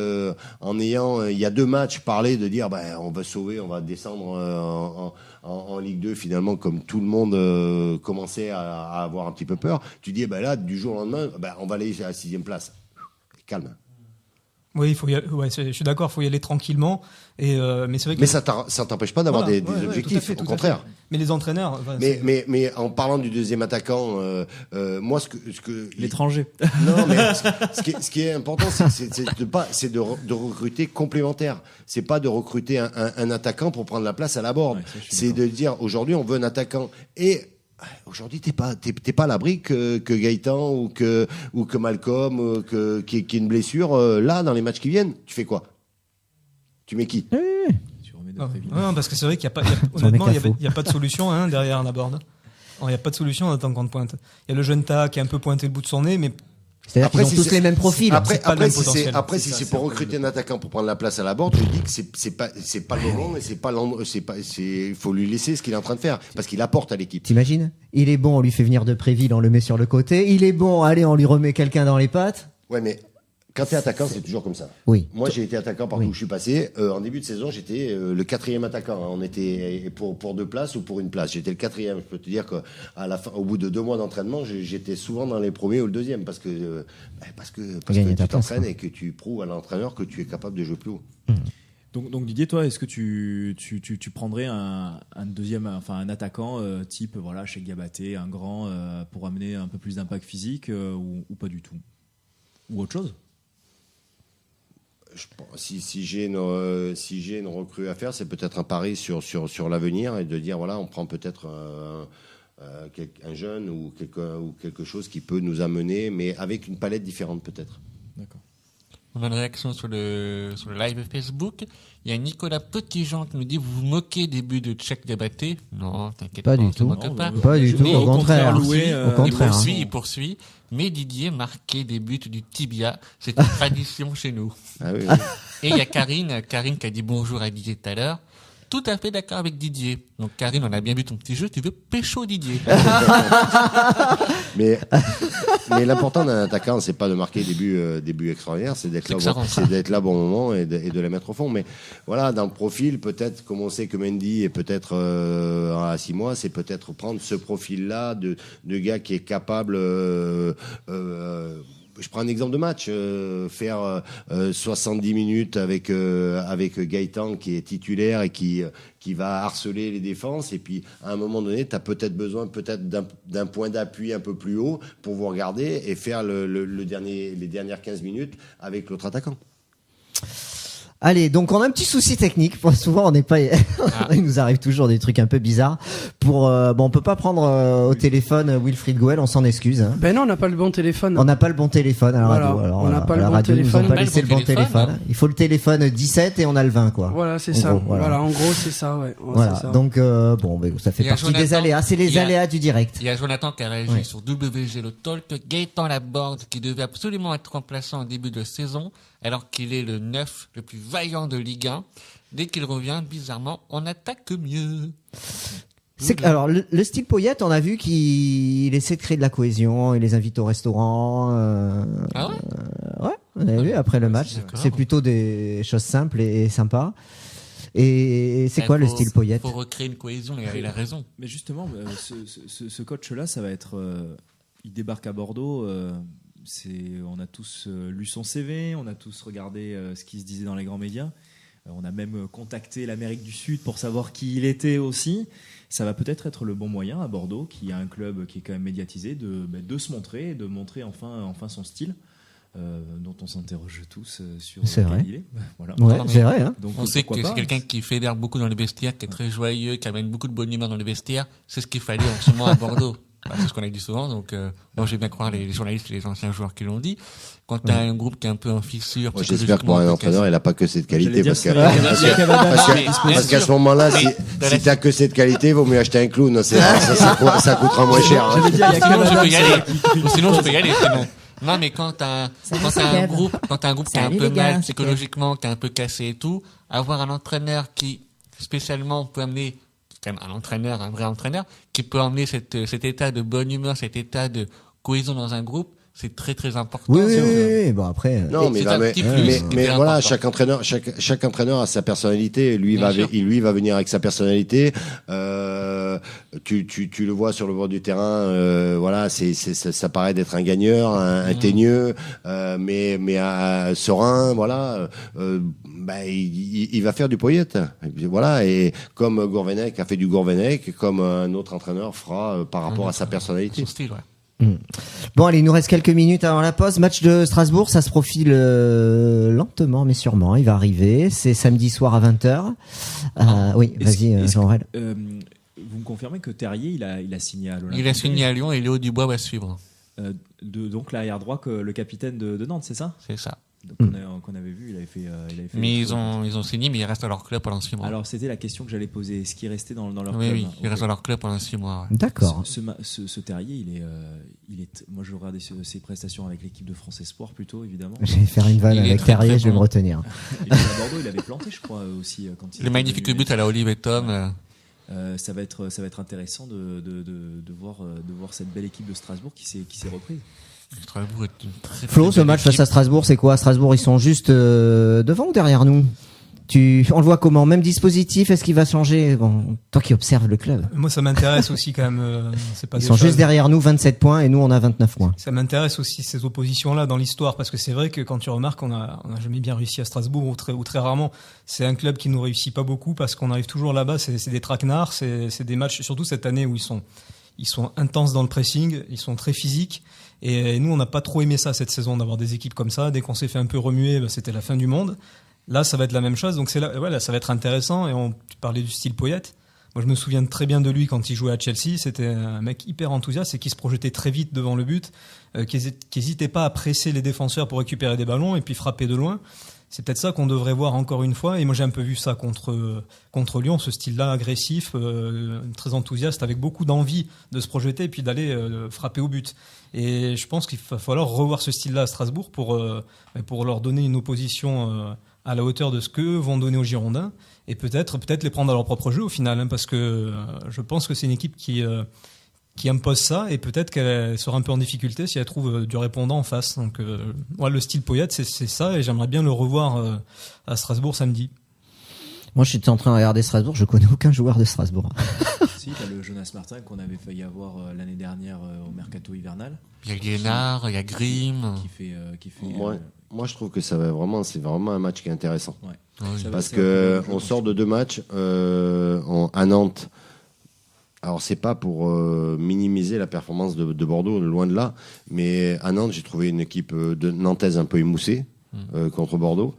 en ayant, il y a 2 matchs, parler de dire, ben on va sauver, on va descendre en Ligue 2 finalement, comme tout le monde commençait à avoir un petit peu peur. Tu dis, ben là, du jour au lendemain, ben on va aller à la 6e place. Calme. Oui, il faut y aller, je suis d'accord, il faut y aller tranquillement. Mais c'est vrai que Mais ça t'empêche pas d'avoir des objectifs, tout à fait, au contraire. Mais les entraîneurs. Mais en parlant du deuxième attaquant, moi ce que L'étranger. non, mais ce qui est important, c'est de recruter complémentaire. C'est pas de recruter un attaquant pour prendre la place à la board. Ouais, ça, c'est de dire aujourd'hui on veut un attaquant et aujourd'hui, t'es pas à l'abri que Gaëtan ou que Malcolm qui ait une blessure là dans les matchs qui viennent. Tu fais quoi? Tu mets qui? Tu remets de Préville. Non, parce que c'est vrai qu'il y a pas, honnêtement, il y a pas de solution derrière un abord. Il n'y a pas de solution en tant qu'on pointe. Il y a le jeune Ta qui a un peu pointé le bout de son nez, mais C'est-à-dire qu'ils ont tous les mêmes profils. Après, C'est pas le même si potentiel. c'est pour recruter un attaquant pour prendre la place à la board, je dis que c'est pas le moment et il faut lui laisser ce qu'il est en train de faire parce qu'il apporte à l'équipe. T'imagines? Il est bon, on lui fait venir de Préville, on le met sur le côté. Il est bon, allez, on lui remet quelqu'un dans les pattes. Ouais, mais quand t'es attaquant, c'est toujours comme ça. Oui. Moi, j'ai été attaquant partout où je suis passé. En début de saison, j'étais le 4e attaquant. On était pour 2 places ou pour 1 place. J'étais le 4e. Je peux te dire que à la fin, au bout de 2 mois d'entraînement, j'étais souvent dans les premiers ou le 2e parce que Gagner tu ta place, t'entraînes quoi. et que tu prouves à l'entraîneur que tu es capable de jouer plus haut. Donc Didier, toi, est-ce que tu prendrais un deuxième, enfin un attaquant type voilà chez Gabaté, un grand pour amener un peu plus d'impact physique ou pas du tout, ou autre chose? Si j'ai une recrue à faire, c'est peut-être un pari sur l'avenir et de dire voilà, on prend peut-être un jeune ou quelque chose qui peut nous amener, mais avec une palette différente peut-être. D'accord. On a une réaction sur le live Facebook. Il y a Nicolas Petitjean qui nous dit: vous vous moquez des buts de Tchèque Gabaté? Non, t'inquiète Pas pas, du on se tout. moque Non, pas. Pas du tout, Mais au contraire. Loué, Au contraire. Il poursuit. Mais Didier marquait des buts du tibia. C'est une tradition chez nous. Ah oui, oui. Et il y a Karine qui a dit bonjour à Didier tout à l'heure. Tout à fait d'accord avec Didier. Donc Karine, on a bien vu ton petit jeu. Tu veux pécho Didier? Mais l'important d'un attaquant, c'est pas de marquer des buts extraordinaires, c'est d'être là au bon moment et de les mettre au fond. Mais voilà, dans le profil, peut-être, comme on sait que Mendy est peut-être à 6 mois, c'est peut-être prendre ce profil-là de gars qui est capable. Je prends un exemple de match, faire 70 minutes avec Gaëtan qui est titulaire et qui va harceler les défenses, et puis à un moment donné tu as peut-être besoin d'un point d'appui un peu plus haut pour vous regarder et faire les dernières 15 minutes avec l'autre attaquant. Allez, donc on a un petit souci technique. Souvent, on n'est pas. Il nous arrive toujours des trucs un peu bizarres. On peut pas prendre au téléphone Wilfried Goel. On s'en excuse. Hein. Ben non, on n'a pas le bon téléphone. On n'a pas le bon téléphone à la Voilà, radio. Alors, on n'a pas à le la bon radio, téléphone. ils nous ont pas Pas le laissé bon le bon téléphone, téléphone. Il faut le téléphone 17 et on a le 20, quoi. Voilà, c'est En ça. gros, Voilà, en gros, c'est ça, ouais. Ouais, Voilà. c'est ça. Donc ça fait Il y a partie des Jonathan. aléas. C'est Il les y a- aléas du direct. Il y a Jonathan qui a réagi Oui. sur WG le Talk. Gaëtan Laborde, qui devait absolument être remplaçant en début de saison, alors qu'il est le 9 le plus vaillant de Ligue 1. Dès qu'il revient, bizarrement, on attaque mieux. Alors le style Poyet, on a vu qu'il essaie de créer de la cohésion. Il les invite au restaurant. Ah ouais? Ouais, on a vu après le match. d'accord. C'est plutôt des choses simples et sympas. Et c'est quoi le style Poyet? Faut recréer une cohésion, et il a raison. Mais justement, ce coach-là, ça va être. Il débarque à Bordeaux. On a tous lu son CV, on a tous regardé ce qui se disait dans les grands médias. On a même contacté l'Amérique du Sud pour savoir qui il était aussi. Ça va peut-être être le bon moyen à Bordeaux, qui a un club qui est quand même médiatisé, de se montrer, et de montrer enfin son style, dont on s'interroge tous sur C'est vrai. quel il est. Voilà. Ouais, Non, mais- c'est vrai. Hein. Donc, On sait pourquoi que c'est pas. quelqu'un qui fédère beaucoup dans les vestiaires, qui est très joyeux, qui amène beaucoup de bonne humeur dans les vestiaires. C'est ce qu'il fallait en ce moment à Bordeaux. C'est ce qu'on a dit souvent. Donc, moi, j'ai bien croire les journalistes et les anciens joueurs qui l'ont dit. Quand tu as un groupe qui est un peu en fissure, Moi, j'espère que pour un entraîneur, il n'a pas que cette qualité, J'allais dire parce parce qu'à ce moment-là, si t'as que cette qualité, vaut mieux acheter un clown. Ça coûtera moins cher. Hein. J'allais dire, il y a Sinon, je Canada peux y qui- aller. Ou sinon, je peux y aller. Sinon. Non, mais quand t'as un groupe qui est un Salut, peu les gars, mal c'est psychologiquement, qui est un peu cassé et tout, avoir un entraîneur qui, spécialement, peut amener, quand même un vrai entraîneur, qui peut amener cet état de bonne humeur, cet état de cohésion dans un groupe, c'est très très important. Oui. Bon après. Non, mais, c'est un petit plus, mais hyper voilà, important. chaque entraîneur a sa personnalité. Lui Bien sûr. va venir avec sa personnalité. tu le vois sur le bord du terrain, voilà, ça paraît d'être un gagneur, un teigneux, mais serein, voilà. Il va faire du Poyet. Et puis, voilà, et comme Gourvenec a fait du Gourvenec, comme un autre entraîneur fera par rapport à sa personnalité. Son style, ouais. Bon, allez, il nous reste quelques minutes avant la pause. Match de Strasbourg, ça se profile lentement mais sûrement. Il va arriver. C'est samedi soir à 20h. Oui, vas-y, Jean-Aurel. Vous me confirmez que Terrier, il a signé à l'Olympique? Il a signé à Lyon et Léo Dubois va suivre. Donc l'arrière droit, le capitaine de Nantes, c'est ça? C'est ça. Donc, qu'on avait vu, il avait fait. Mais ils ont signé, mais ils restent à leur club pendant 6 mois. Alors c'était la question que j'allais poser. Est-ce qu'ils restaient dans leur club? Oui, ils restent à leur club pendant 6 mois. Ouais. D'accord. Ce Terrier, il est. Moi, je regardais ses prestations avec l'équipe de France Espoir plutôt, évidemment. Je vais faire une vanne Il est avec très, Terrier, très je vais bon. me retenir. Et puis à Bordeaux, il avait planté, je crois aussi quand il. Le magnifique but à la Olive et Tom. Ça va être intéressant de voir cette belle équipe de Strasbourg qui s'est reprise. Strasbourg est une très, Flo, très ce belle match équipe. face à Strasbourg, c'est quoi? Strasbourg, ils sont juste devant ou derrière nous? On le voit comment? Même dispositif, est-ce qu'il va changer? Bon, toi qui observes le club. Moi, ça m'intéresse aussi quand même. C'est pas Ils des sont choses- juste derrière nous, 27 points, et nous, on a 29 points. Ça m'intéresse aussi ces oppositions-là dans l'histoire, parce que c'est vrai que quand tu remarques, on a jamais bien réussi à Strasbourg, ou très rarement. C'est un club qui nous réussit pas beaucoup, parce qu'on arrive toujours là-bas, c'est des traquenards, c'est des matchs, surtout cette année où ils sont intenses dans le pressing, ils sont très physiques. Et nous, on n'a pas trop aimé ça cette saison, d'avoir des équipes comme ça. Dès qu'on s'est fait un peu remuer, c'était la fin du monde. Là, ça va être la même chose, donc là, ça va être intéressant. Et tu parlais du style Poyet. Moi, je me souviens très bien de lui quand il jouait à Chelsea. C'était un mec hyper enthousiaste et qui se projetait très vite devant le but, qui hésitait pas à presser les défenseurs pour récupérer des ballons et puis frapper de loin. C'est peut-être ça qu'on devrait voir encore une fois. Et moi, j'ai un peu vu ça contre Lyon, ce style-là agressif, très enthousiaste, avec beaucoup d'envie de se projeter et puis d'aller frapper au but. Et je pense qu'il va falloir revoir ce style-là à Strasbourg pour leur donner une opposition à la hauteur de ce qu'eux vont donner aux Girondins. Et peut-être les prendre à leur propre jeu au final, hein, parce que je pense que c'est une équipe qui impose ça, et peut-être qu'elle sera un peu en difficulté si elle trouve du répondant en face. Donc, le style Poyet, c'est ça, et j'aimerais bien le revoir à Strasbourg samedi. Moi, je suis en train de regarder Strasbourg, je connais aucun joueur de Strasbourg. Si, t'as le Jonas Martin qu'on avait failli avoir l'année dernière au mercato hivernal. Il y a Guénard, il y a Grimm. Qui fait Moi, je trouve que c'est vraiment un match qui est intéressant. ouais. Oui. Ça va, Parce c'est que un peu on sort de 2 matchs à Nantes. Alors c'est pas pour minimiser la performance de Bordeaux, loin de là, mais à Nantes j'ai trouvé une équipe de nantaise un peu émoussée contre Bordeaux.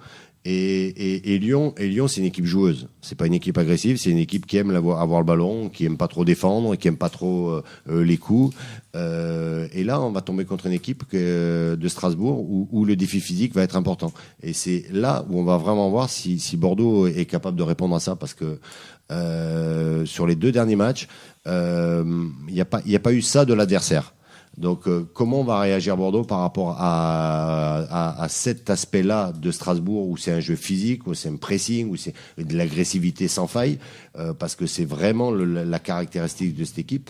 Et Lyon, c'est une équipe joueuse. C'est pas une équipe agressive, c'est une équipe qui aime avoir le ballon, qui aime pas trop défendre, qui aime pas trop les coups. Et là, on va tomber contre une équipe de Strasbourg où le défi physique va être important. Et c'est là où on va vraiment voir si Bordeaux est capable de répondre à ça, parce que sur les 2 derniers matchs, il y a pas eu ça de l'adversaire. Donc, comment va réagir Bordeaux par rapport à cet aspect-là de Strasbourg, où c'est un jeu physique, où c'est un pressing, où c'est de l'agressivité sans faille, parce que c'est vraiment la caractéristique de cette équipe.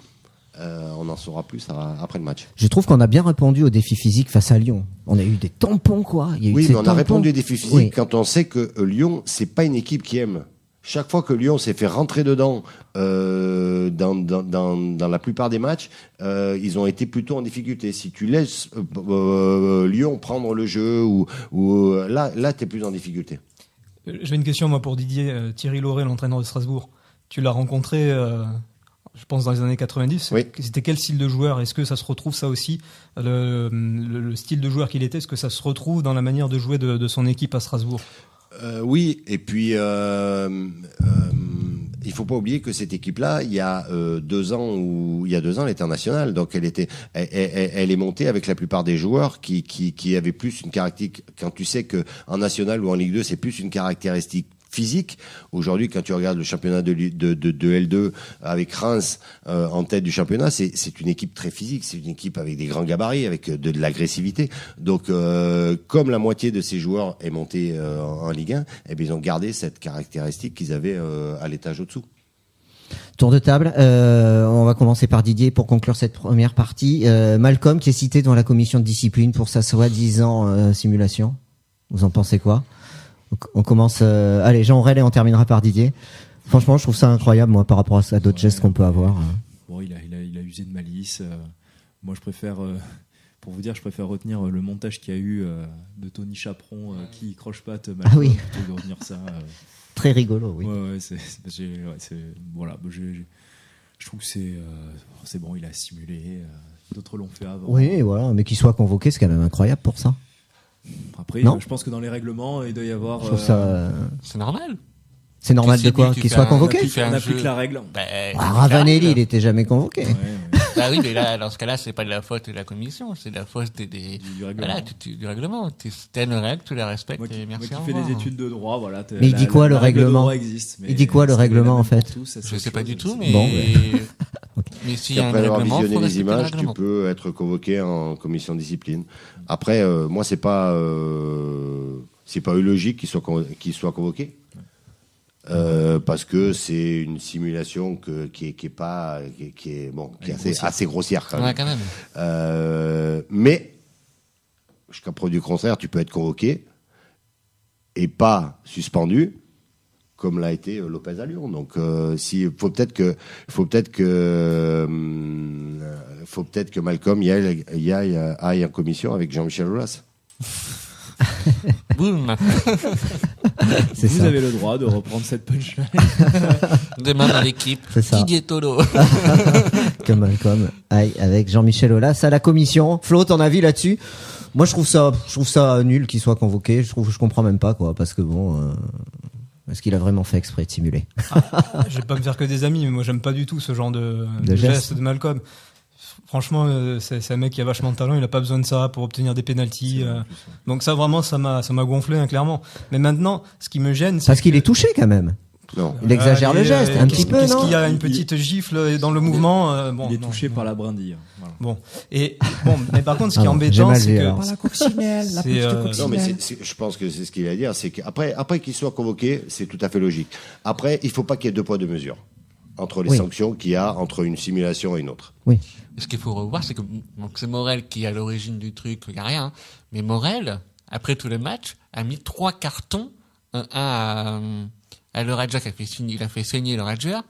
On en saura plus après le match. Je trouve qu'on a bien répondu au défi physique face à Lyon. On a eu des tampons, quoi. Il y a eu Oui, ces mais on a tampons. répondu au défi physique Oui. quand on sait que Lyon, c'est pas une équipe qui aime. Chaque fois que Lyon s'est fait rentrer dedans dans la plupart des matchs, ils ont été plutôt en difficulté. Si tu laisses Lyon prendre le jeu, ou là t'es plus en difficulté. J'avais une question, moi, pour Didier. Thierry Lauré, l'entraîneur de Strasbourg. Tu l'as rencontré, je pense, dans les années 90. Oui. C'était quel style de joueur? Est-ce que ça se retrouve, ça aussi, le style de joueur qu'il était? Est-ce que ça se retrouve dans la manière de jouer de son équipe à Strasbourg? Oui, et puis il faut pas oublier que cette équipe-là, il y a 2 ans, elle était en nationale, donc elle est montée avec la plupart des joueurs qui avaient plus une caractéristique. Quand tu sais que en nationale ou en Ligue 2, c'est plus une caractéristique physique. Aujourd'hui, quand tu regardes le championnat de L2 avec Reims en tête du championnat, c'est une équipe très physique, c'est une équipe avec des grands gabarits, avec de l'agressivité. Donc, comme la moitié de ces joueurs est montée en Ligue 1, eh bien, ils ont gardé cette caractéristique qu'ils avaient à l'étage au-dessous. Tour de table. On va commencer par Didier pour conclure cette première partie. Malcolm, qui est cité dans la commission de discipline pour sa soi-disant simulation. Vous en pensez quoi? On commence. Allez, Jean Aurel, et on terminera par Didier. Franchement, je trouve ça incroyable, moi, par rapport à d'autres gestes qu'on peut avoir. Bon, il a usé de malice. Moi, je préfère, pour vous dire, je préfère retenir le montage qu'il y a eu de Tony Chaperon qui croche-patte mal. Ah oui. Plutôt que de retenir ça. Très rigolo, oui. Ouais, voilà. Je trouve que c'est bon, il a simulé. D'autres l'ont fait avant. Oui, voilà, mais qu'il soit convoqué, c'est quand même incroyable pour ça. Après, Non. je pense que dans les règlements, il doit y avoir. Je trouve ça. C'est normal. C'est normal de quoi Tu qu'il fais soit un- convoqué. tu fais On un applique jeu. la règle. Ravanelli, il était jamais convoqué. Ouais. Bah oui, mais là, dans ce cas-là, c'est pas de la faute de la commission, c'est de la faute des Du règlement. voilà, du règlement. T'as une règle, tu la respectes Moi et merci. qui au fais revoir. des études de droit, voilà. Mais il dit quoi, le règle de règlement droit existe, mais Il dit quoi, le est-ce qu'elle est règlement, la même en fait pour tous, ça, c'est Je sais autre pas chose du tout, aussi. mais Bon, mais s'il y a un Après avoir règlement, faut visionné les respecter le images, tu règlement. peux être convoqué en commission de discipline. Après, moi, c'est pas illogique qu'il soit convoqué. Parce que c'est une simulation qui est assez grossière quand même. Ouais, quand même. Mais jusqu'à preuve du contraire, tu peux être convoqué et pas suspendu, comme l'a été Lopez à Lyon. Donc, faut peut-être que Malcolm y aille en commission avec Jean-Michel Aulas. Boum. C'est Vous ça. avez le droit de reprendre cette punchline. Demain dans l'équipe, C'est ça. Didier Tolo. Comme Malcolm. Aïe, avec Jean-Michel Aulas à la commission. Flo, ton avis là-dessus? Moi, je trouve ça nul qu'il soit convoqué. Je comprends même pas, quoi, parce que bon, est-ce qu'il a vraiment fait exprès de simuler? Je vais pas me faire que des amis, mais moi j'aime pas du tout ce genre de De geste geste. de Malcolm. Franchement, c'est un mec qui a vachement de talent, il a pas besoin de ça pour obtenir des pénaltys. Donc ça vraiment, ça m'a gonflé, hein, clairement. Mais maintenant, ce qui me gêne, c'est Parce qu'il que- est touché quand même. Non. Il exagère le Allez, geste, un petit peu, Qu'est-ce non? qu'il y a une petite gifle dans le mouvement bon, Il est non, touché non. par la brindille. Voilà. Bon. Et bon, mais par contre, ce qui est Ah bon, j'ai embêtant, mal c'est vu, que alors. Par la coccinelle, la C'est, petite euh, coccinelle. Non, mais je pense que c'est ce qu'il a à dire, c'est qu'après qu'il soit convoqué, c'est tout à fait logique. Après, il faut pas qu'il y ait deux poids, deux mesures entre les Oui. sanctions qu'il y a entre une simulation et une autre. Oui. Ce qu'il faut revoir, c'est que donc c'est Morel qui est à l'origine du truc, il n'y a rien. Mais Morel, après tous les matchs, a mis 3 cartons. Un à Le Radja qui il a fait saigner Le Radja,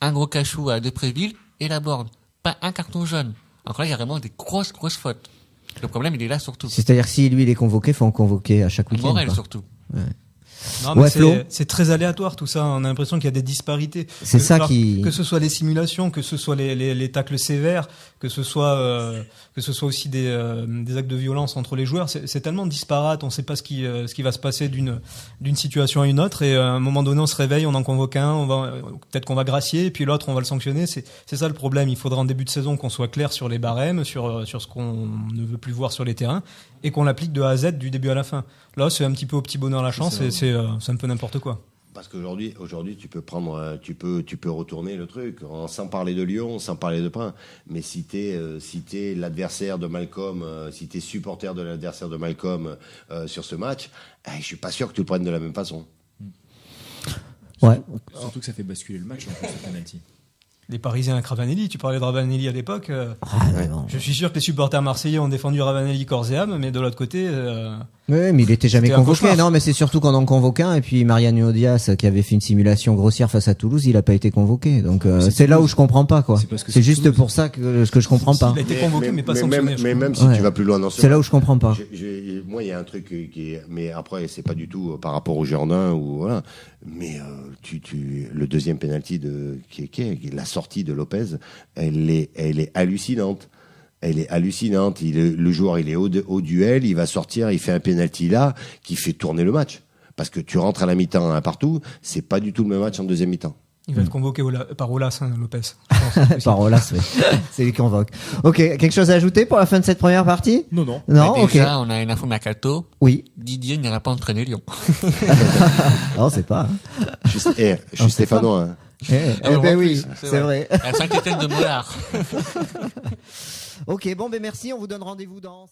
un gros cachou à Depréville et la borne. Pas un carton jaune. Donc là, il y a vraiment des grosses fautes. Le problème, il est là surtout. C'est-à-dire, si lui il est convoqué, faut en convoquer à chaque week-end. Morel quoi. surtout. non, mais Ouais, Flo. c'est très aléatoire tout ça. On a l'impression qu'il y a des disparités. C'est ça Alors, qui- que ce soit les simulations, que ce soit les tacles sévères, que ce soit aussi des actes de violence entre les joueurs. C'est tellement disparate. On ne sait pas ce qui va se passer d'une situation à une autre. Et à un moment donné, on se réveille, on en convoque un, peut-être qu'on va gracier, et puis l'autre, on va le sanctionner. C'est ça le problème. Il faudra en début de saison qu'on soit clair sur les barèmes, sur ce qu'on ne veut plus voir sur les terrains, et qu'on l'applique de A à Z du début à la fin. Là, c'est un petit peu au petit bonheur la chance, et c'est un peu n'importe quoi. Parce qu'aujourd'hui, tu peux prendre, tu peux retourner le truc, sans parler de Lyon, sans parler de Prin. Mais si t'es l'adversaire de Malcolm, si t'es supporter de l'adversaire de Malcolm sur ce match, je suis pas sûr que tu le prennes de la même façon. Ouais. Surtout que ça fait basculer le match en plus, ce penalty. Les Parisiens avec Ravanelli, tu parlais de Ravanelli à l'époque. Ah, ouais, non. Je suis sûr que les supporters marseillais ont défendu Ravanelli corps et âme, mais de l'autre côté, Ouais, mais il était jamais C'était un convoqué. cauchemar. Non, mais c'est surtout qu'on en convoque un. Et puis Mariano Diaz, qui avait fait une simulation grossière face à Toulouse, il a pas été convoqué. Donc c'est là où je comprends pas, quoi. C'est parce que C'est c'est juste Toulouse. pour ça que je comprends pas. il a été convoqué, mais pas sanctionné. je Mais crois. même si Ouais. tu vas plus loin dans ce C'est là où je comprends pas. Moi, il y a un truc qui est, mais après, c'est pas du tout par rapport au Girondins ou voilà. Mais le deuxième penalty qui est la sortie de Lopez, elle est hallucinante. Elle est hallucinante. Le joueur, il est au duel, il va sortir, il fait un penalty là qui fait tourner le match. Parce que tu rentres à la mi-temps un partout, c'est pas du tout le même match en deuxième mi-temps. Il va être convoqué par Olas, hein, Lopez. je pense. Par Olas, oui. C'est lui qui convoque. Ok, quelque chose à ajouter pour la fin de cette première partie? Non, non. Non, Mais ok. déjà, on a une info mercato. Oui. Didier n'ira pas entraîner Lyon. Non, c'est pas. Hein. Je suis stéphanois. Hein. Eh ben oui, c'est vrai. À Saint-Étienne de Mollard. Ok, bon, ben merci. On vous donne rendez-vous dans.